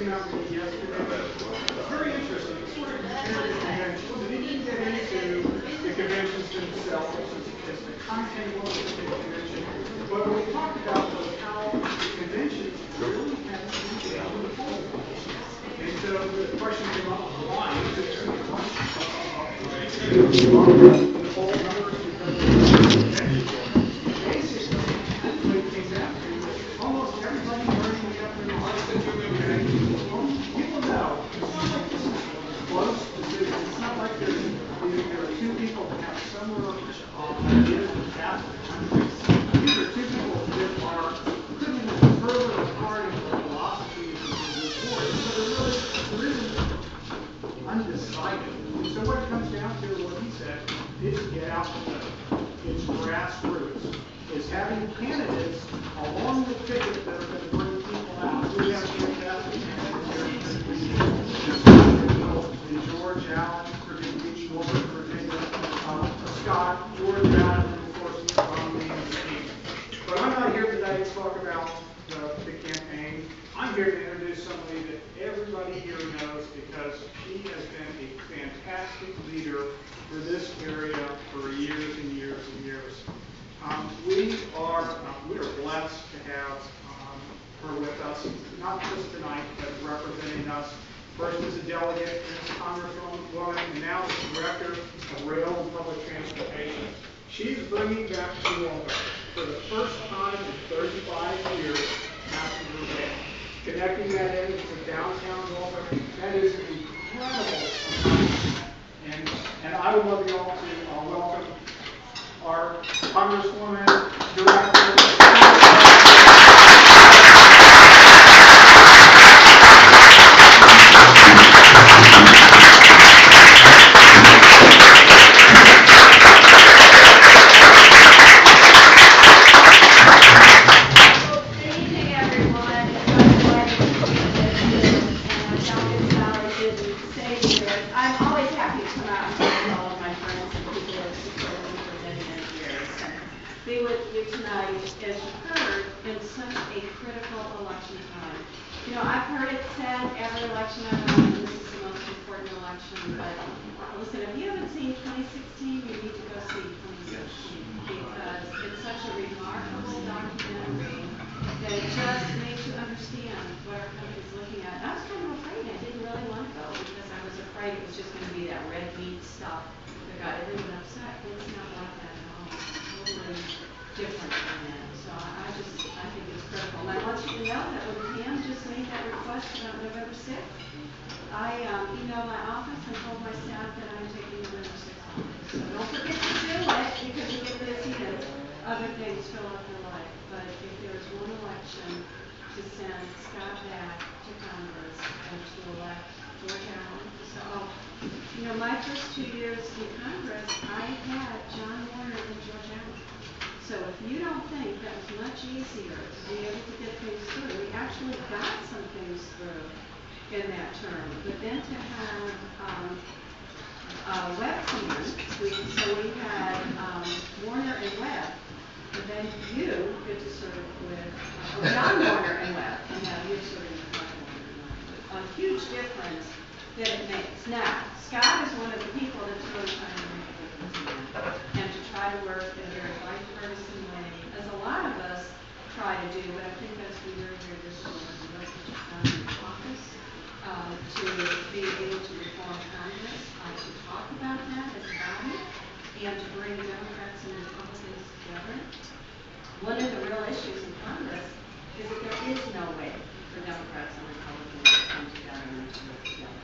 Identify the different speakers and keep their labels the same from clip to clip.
Speaker 1: came out with me yesterday. It's very interesting. It's sort of compared to conventions. We didn't get into the conventions themselves as the content of the convention, but what we talked about was how the conventions really have changed the polls. And so the question came up, why? The poll numbers because of the convention. Basically, what it came down to was almost everybody learning the upper market. People know it's not like this is a close decision. It's not like there are two people that have similar ideas and paths to the country. These are two people that are couldn't even further apart in their philosophies and report. So there isn't undecided. So what it comes down to, what he said, is get out the vote. It's grassroots. It's having candidates along the ticket that are going to bring people out. We have fantastic candidates in George Allen, Virginia, Norfolk, Virginia, Scott, George Allen, and of course, me and Steve. But I'm not here today to talk about the campaign. I'm here to introduce somebody that everybody here knows because he has been a fantastic leader for this area for years and years and years. We are blessed to have her with us, not just tonight, but representing us. First as a delegate, as Congresswoman, and now as Director of Rail and Public Transportation. She's bringing back to Norfolk for the first time in 35 years passenger rail. Connecting that in to downtown Norfolk, that is an incredible accomplishment. And I would love you all to welcome our Congresswoman, Director.
Speaker 2: Be with you tonight, as you heard, in such a critical election time. You know, I've heard it said every election I've run, this is the most important election, but listen, if you haven't seen 2016, you need to go see 2016 because it's such a remarkable documentary that it just makes you understand what our country's looking at. I was kind of afraid. I didn't really want to go because I was afraid it was just going to be that red meat stuff that got everyone upset. But it's not like that at all. Totally different than that. So I think it's critical. And I want you to know that when Pam just made that request about November 6th, I emailed my office and told my staff that I'm taking November 6th off. So don't forget to do it because you get busy and other things fill up your life. But if there's one election to send Scott back to Congress and to elect George Allen. So, you know, my first 2 years in Congress, I had John Warner and George Allen. So if you don't think that was much easier to be able to get things through, we actually got some things through in that term. But then to have Webb come in, so we had Warner and Webb, and then you get to serve with John Warner and Webb, and now you're serving with John Warner and Webb. A huge difference that it makes. Now, Scott is one of the people that's really trying to make a difference in that, and to try to work in a very bipartisan way, as a lot of us try to do, but I think that's been very, very difficult as we look at in office, to be able to reform Congress, to talk about that as a body, and to bring Democrats and Republicans together. One of the real issues in Congress is that there is no way for Democrats and Republicans to come together and to work together.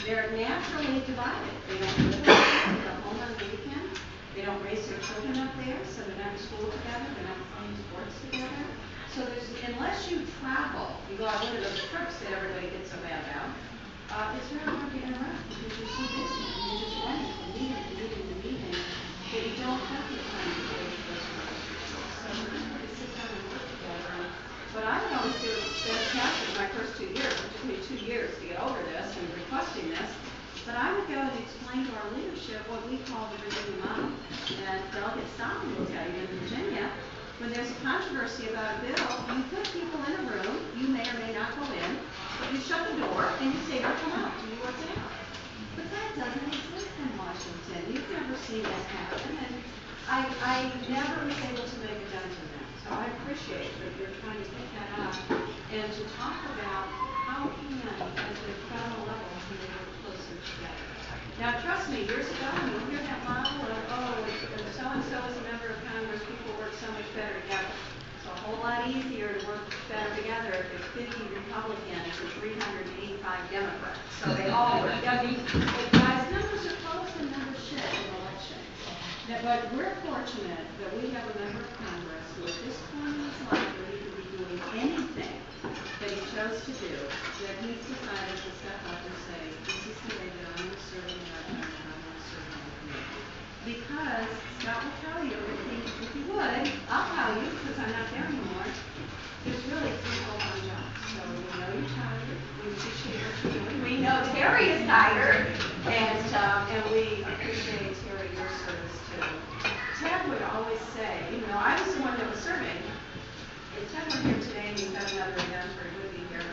Speaker 2: They're naturally divided. They don't live there, they go home on the weekend, they don't raise their children up there, so they're not in school together, they're not playing sports together. So unless you travel, you go on one of those trips that everybody gets so mad about, it's really hard to interact because you're so busy and you're just running from meeting to meeting to meeting that you don't have the time to go to those people. So we're going to sit down and work together. But I would always do it fantastic my first 2 years. It took me 2 years to get over this and requesting this. But I would go and explain to our leadership what we call the Virginia model. And Delegate Stockton will tell you in Virginia, when there's a controversy about a bill, you put people in a room, you may or may not go in, but you shut the door and you say, well, come out, do you what's out? But that doesn't exist in Washington. You've never seen that happen, and I never was able to make a dent in that. So I appreciate that you're trying to pick that up and to talk about how can, at the federal level, can we work closer together. Now, trust me, years ago, when you hear that model of, oh, if so-and-so is a member of Congress, people work so much better together. It's a whole lot easier to work better together if there's 50 Republicans and 385 Democrats. So they all work. I mean, guys, numbers are close and numbers shift in elections. Now, but we're fortunate that we have a member of Congress who at this point in his life, where he could be doing anything that he chose to do, that he's decided to step up and say, this is the way that I'm going to serve America and I'm going to serve my community. Because Scott will tell you, if he would, I'll tell you, because I'm not there anymore, there's really 3 full-time jobs. So we know you're tired, we appreciate what you're doing. We know Terry is tired, and we appreciate, Terry, your service too. Ted would always say, you know, I was the one that was serving. If Ted were here today and he's got another event or he would be here,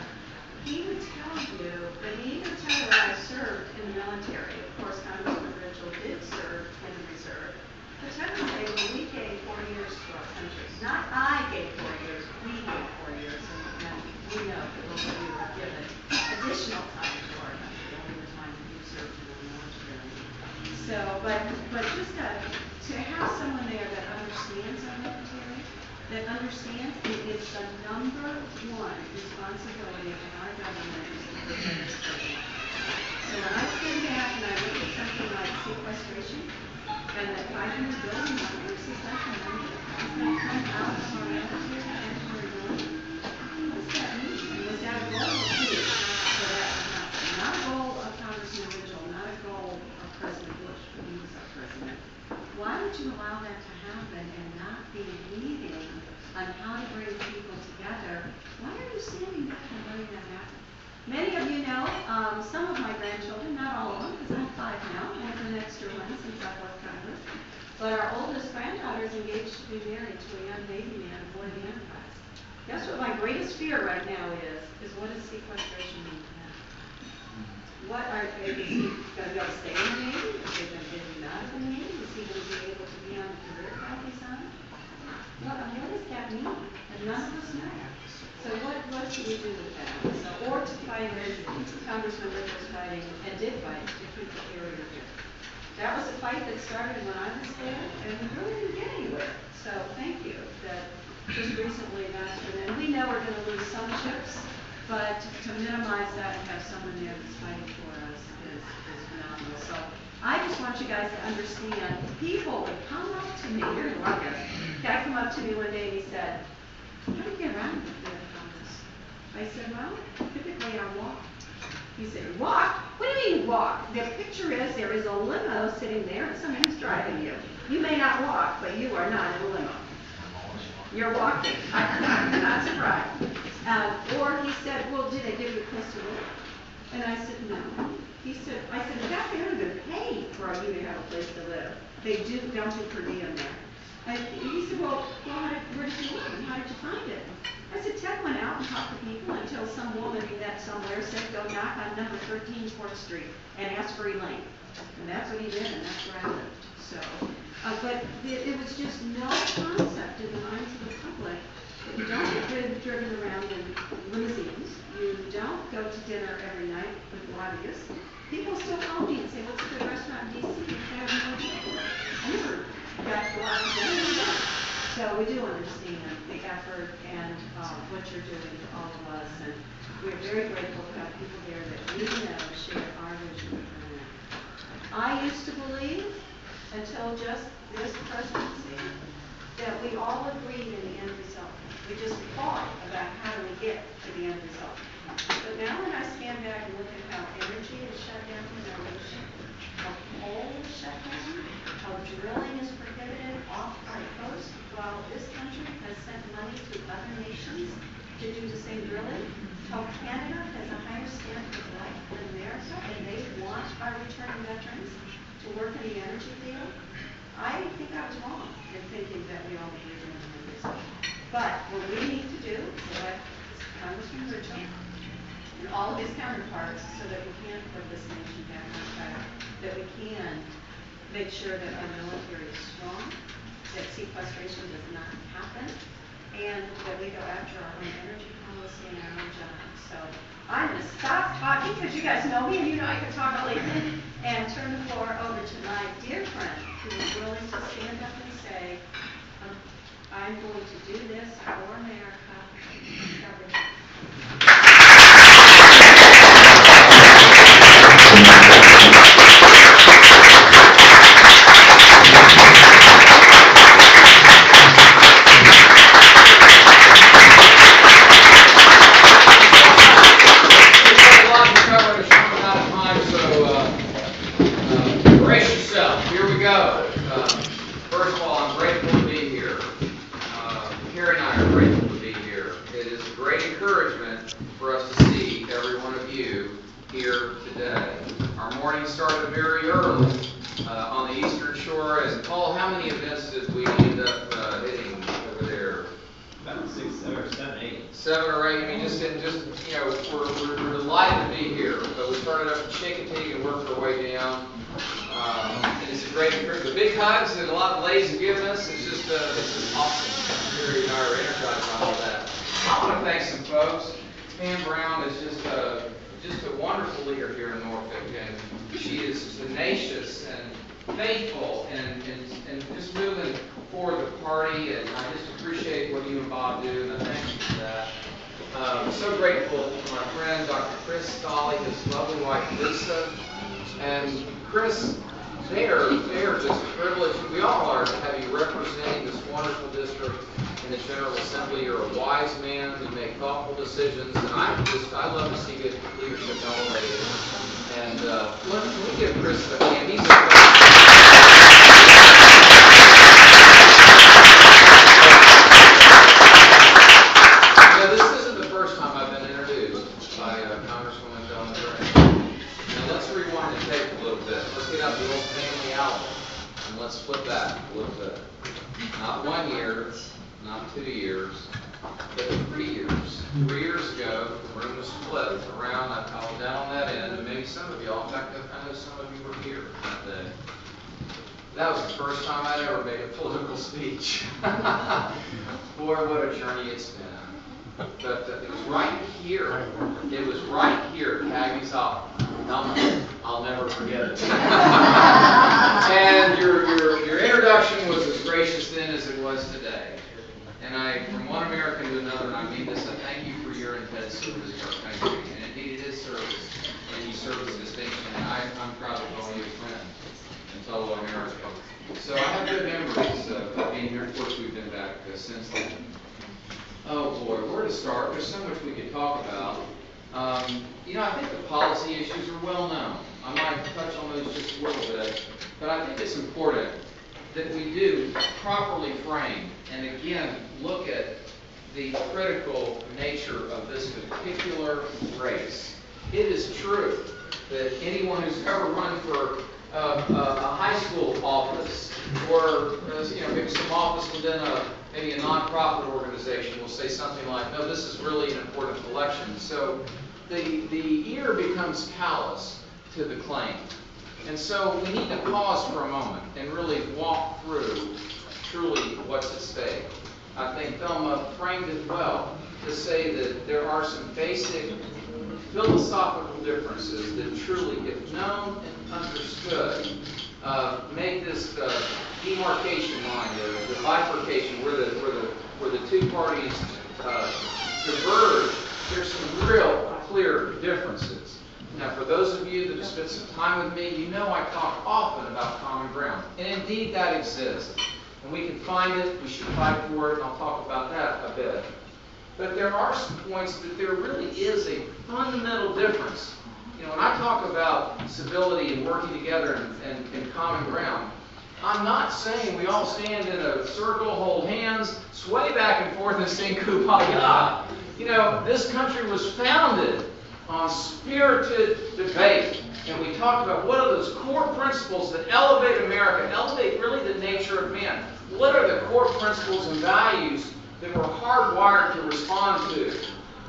Speaker 2: he would tell you that he would tell you that I served in the military. Of course, Congressman Rigell did serve in the reserve. But Ted would say, well, we gave 4 years to our country. Not I gave 4 years, we gave 4 years. And we know that those of you were given additional time to our country, only the time that you served in the military. So, but just to have someone there that understands our military, that understands it is the number 1 responsibility of our government is to protect this country. So when I stand back and I look at something like sequestration, and that 500 billion dollars is that the money that's going to come out of our military and our ability? What does that mean? Was that a goal of who? So that's not a goal of Congressman Rigell, not a goal of President Bush when he was our president. Why would you allow that to happen and not be leading on how to bring people together? Why are you standing back and letting that happen? Many of you know some of my grandchildren, not all of them, because I'm 5 now, and an extra one since I've left Congress. But our oldest granddaughter is engaged to be married to a young Navy man aboard the Enterprise. Guess what my greatest fear right now is what does sequestration mean to him? What is he going to go stay in the Navy? Is he going to get him out of the Navy? Is he going to be able to be on the career path he's on? What does that mean? And none of us know. So what should we do with that? So, or to fight as Congressman Rigell was fighting and did fight to keep the carrier here. That was a fight that started when I was there, and we really didn't get anywhere. So thank you that just recently that's been, and we know we're going to lose some ships, but to minimize that and have someone there that's fighting for us is phenomenal. So I just want you guys to understand, people would come up to me, here's one guy come up to me one day and he said, how do you get around there, Congress? I said, well, typically I walk. He said, walk? What do you mean walk? The picture is there is a limo sitting there and someone's driving you. You may not walk, but you are not in a limo. You're walking. I'm not surprised. Or he said, well, did they give you a place to live? And I said, no. I said, in fact, they don't even pay for you to have a place to live. They don't do per diem there. And he said, well, where did you live and how did you find it? I said, Ted went out and talked to people until some woman he met somewhere said, go knock on number 13 4th Street and ask for Elaine. And that's what he did, and that's where I lived. So, but it was just no concept in the minds of the public that you don't get driven around in limousines. You don't go to dinner every night with lobbyists. People still call me and say, what's a good restaurant in D.C.? I have no idea. I never got to go out to dinner. So we do understand the effort and what you're doing for all of us, and we're very grateful to have people there that we know share our vision for America. I used to believe, until just this presidency, that we all agreed in the end result. We just fought about how do we get to the end result. But now when I stand back and look at how energy is shut down in our nation, how coal is shut down, how drilling is prohibited off our coast, while this country has sent money to other nations to do the same drilling, how Canada has a higher standard of life than America, and they want our returning veterans to work in the energy field, I think I was wrong in thinking that we all agreed on the numbers. But what we need to do, select Congressman Rigell, and all of his counterparts so that we can put this nation back on track, that we can make sure that our military is strong, that sequestration does not happen, and that we go after our own energy policy and our own jobs. So I'm going to stop talking because you guys know me and you know I can talk all evening, and turn the floor over to my dear friend who is willing to stand up and say, I'm going to do this for America.
Speaker 3: We're delighted to be here. But we started up in Shaking and worked our way down. And it's a great, the big hugs that a lot of ladies have given us. It's just awesome. Mary and I are energized by all that. I want to thank some folks. Pam Brown is just a wonderful leader here in Norfolk, and she is tenacious and faithful and just moving forward the party. And I just appreciate what you and Bob do, and I thank you for that. So grateful for my friend, Dr. Chris Stolley, his lovely wife, Lisa. And Chris, they are just privileged. We all are to have you representing this wonderful district in the General Assembly. You're a wise man. You make thoughtful decisions. And I love to see good leadership elevated. And let me give Chris a hand. He's this isn't the first time I've been introduced by Congresswoman Donna Graham. Now let's rewind the tape a little bit. Let's get out the old family album and let's flip that a little bit. Not 1 year, not 2 years, but 3 years. 3 years ago, the room was split around. I was down on that end, and maybe some of y'all, in fact, I know some of you were here that day. That was the first time I'd ever made a political speech. Boy, what a journey it's been. But it was right here. It was right here, Caggie's office. I'll never forget it. And your introduction was as gracious then as it was today. And from one American to another, and I mean this, I thank you for your intense service to our country. And indeed, it is service. And you serve with distinction. And I'm proud to call you a friend and fellow American. So I have good memories of being here. Of course, we've been back since then. Oh boy, where to start? There's so much we could talk about. I think the policy issues are well known. I might touch on those just a little bit, but I think it's important that we do properly frame and again look at the critical nature of this particular race. It is true that anyone who's ever run for a high school office or maybe some office within maybe a nonprofit organization will say something like, no, this is really an important election. So the ear becomes callous to the claim. And so we need to pause for a moment and really walk through truly what's at stake. I think Thelma framed it well to say that there are some basic philosophical differences that truly, if known and understood, make this demarcation line, the bifurcation where the two parties diverge. There's some real clear differences. Now, for those of you that have spent some time with me, you know I talk often about common ground, and indeed that exists. And we can find it. We should fight for it. And I'll talk about that a bit. But there are some points that there really is a fundamental difference. When I talk about civility and working together and common ground, I'm not saying we all stand in a circle, hold hands, sway back and forth, and sing Kumbaya. This country was founded on spirited debate. And we talked about what are those core principles that elevate America, elevate really the nature of man. What are the core principles and values that we're hardwired to respond to?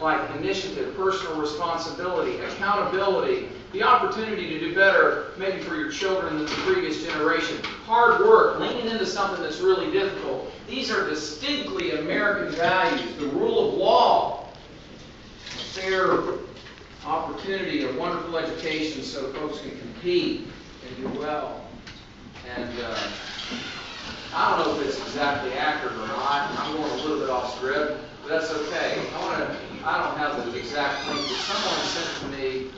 Speaker 3: like initiative, personal responsibility, accountability, the opportunity to do better maybe for your children than the previous generation, hard work, leaning into something that's really difficult. These are distinctly American values. The rule of law, a fair opportunity, a wonderful education so folks can compete and do well. And I don't know if it's exactly accurate or not. I'm going a little bit off script, but that's okay. I don't have the exact link, but someone sent to me,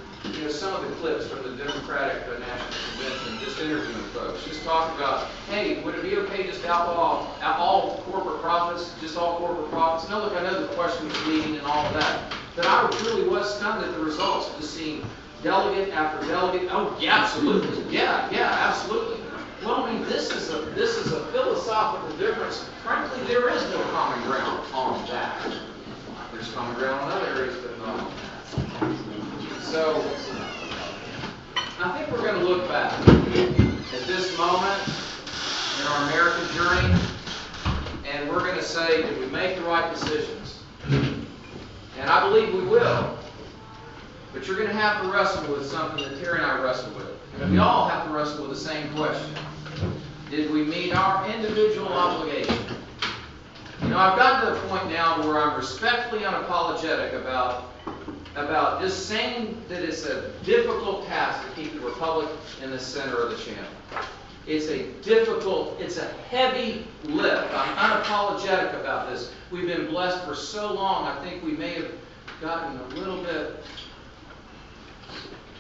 Speaker 3: some of the clips from the Democratic National Convention, just interviewing folks, just talking about, hey, would it be okay just to outlaw all corporate profits, just all corporate profits? No, look, I know the question was leading and all of that, but I really was stunned at the results, just seeing delegate after delegate. Oh, yeah, absolutely. Yeah, absolutely. Well, I mean, this is a philosophical difference. Frankly, there is no common ground on that. There's common ground on other areas, but not on that. So, I think we're going to look back at this moment in our American journey, and we're going to say, did we make the right decisions? And I believe we will. But you're going to have to wrestle with something that Terry and I wrestle with. And we all have to wrestle with the same question. Did we meet our individual obligation? I've gotten to the point now where I'm respectfully unapologetic about just saying that it's a difficult task to keep the Republic in the center of the channel. It's a heavy lift. I'm unapologetic about this. We've been blessed for so long, I think we may have gotten a little bit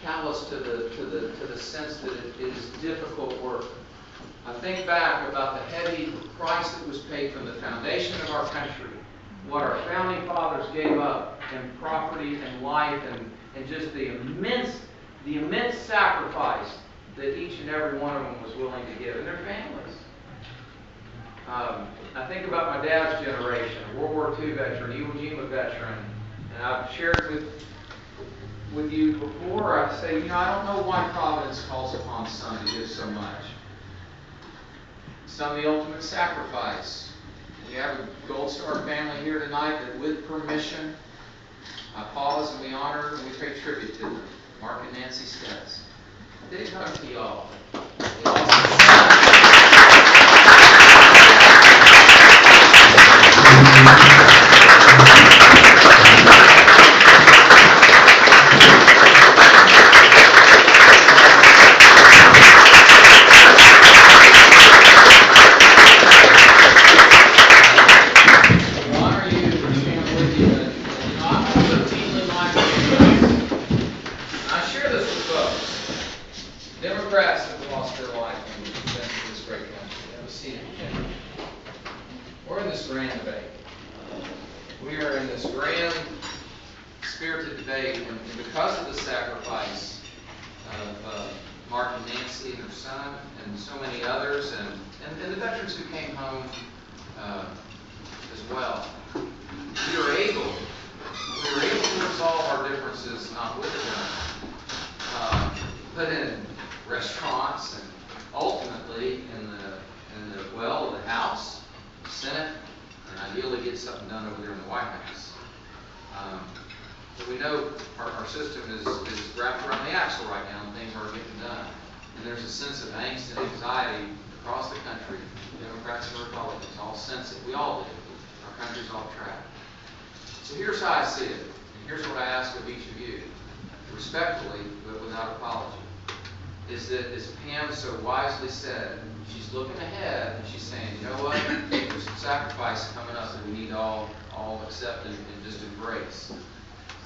Speaker 3: callous to the sense that it is difficult work. I think back about the heavy price that was paid from the foundation of our country, what our founding fathers gave up in property and life, and just the immense sacrifice that each and every one of them was willing to give, and their families. I think about my dad's generation, a World War II veteran, Iwo Jima veteran, and I've shared with you before. I say, I don't know why Providence calls upon some to give so much. Some the ultimate sacrifice. We have a Gold Star family here tonight that, with permission, I pause and we honor and we pay tribute to them. Mark and Nancy Stets. Big hug to y'all.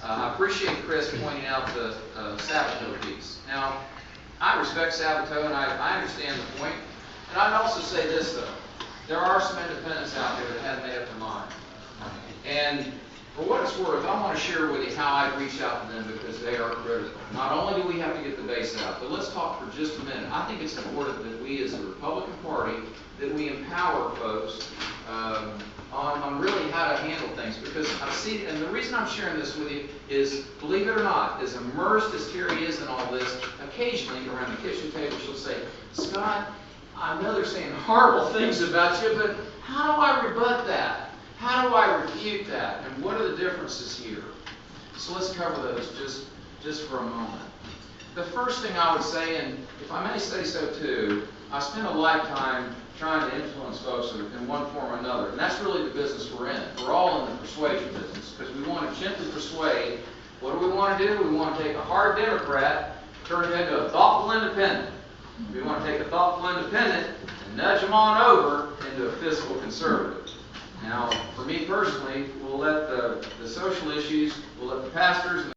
Speaker 3: I appreciate Chris pointing out the Sabato piece. Now, I respect Sabato and I understand the point. And I'd also say this, though. There are some independents out there that haven't made up their mind. And for what it's worth, I want to share with you how I reach out to them because they are critical. Not only do we have to get the base out, but let's talk for just a minute. I think it's important that we as a Republican Party, that we empower folks on really how to handle things, because I see, and the reason I'm sharing this with you is, believe it or not, as immersed as Terry is in all this, occasionally around the kitchen table she'll say, Scott, I know they're saying horrible things about you, but how do I rebut that? How do I refute that? And what are the differences here? So let's cover those just for a moment. The first thing I would say, and if I may say so too, I spent a lifetime trying to influence folks in one form or another, and that's really the business we're in. We're all in the persuasion business because we want to gently persuade. What do we want to do? We want to take a hard Democrat, turn him into a thoughtful independent. We want to take a thoughtful independent and nudge him on over into a fiscal conservative. Now, for me personally, we'll let the social issues, we'll let the pastors and